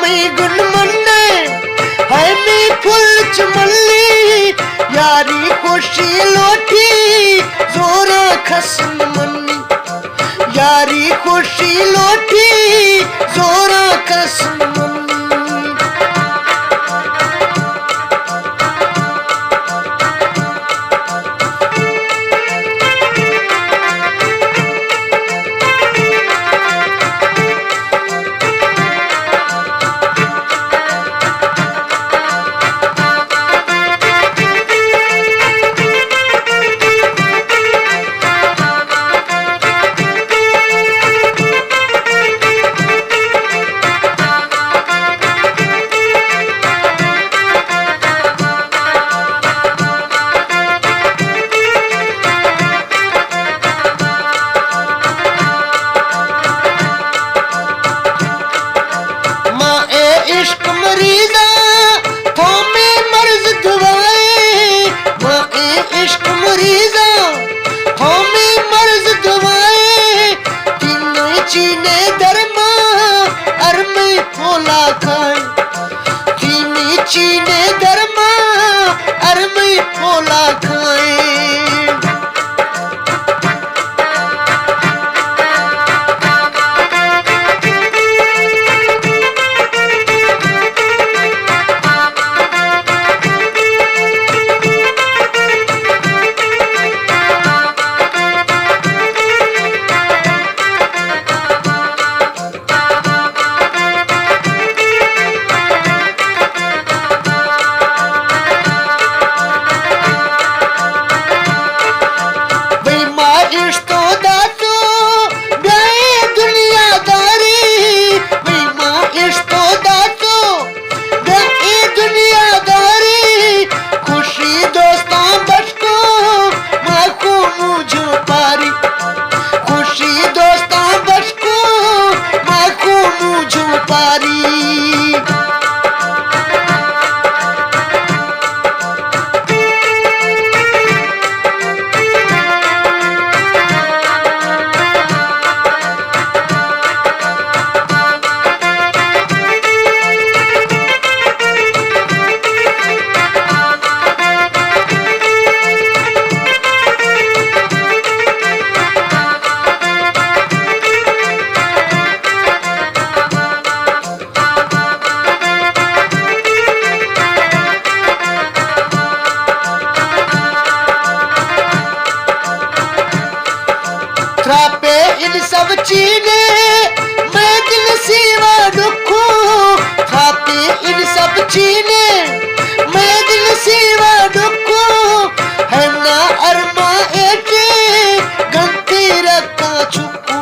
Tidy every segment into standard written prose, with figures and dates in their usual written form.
मैं गुन मन्ने है मैं फुल चमली यारी खुशी लोटी जोरा खसन मन्नी यारी खुशी लोटी जोरा खसन मन्नी इश्क मरीजा थामे मर्ज दवाए माँ इश्क मरीजा थामे मर्ज दवाए तीनों चीने दरमा अरमे फोला खाए तीनी चीने दरमा अरमे फोला खाए थ्रापे इन सब चीने मैं दिल सीवा दुखू थ्रापे इन सब चीने मैं दिल सीवा दुखू है ना अरमा एटे गंती रखा चुकू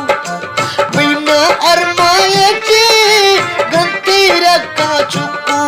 बिना अरमा एटे गंती रखा चुकू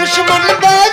दुश्मन दा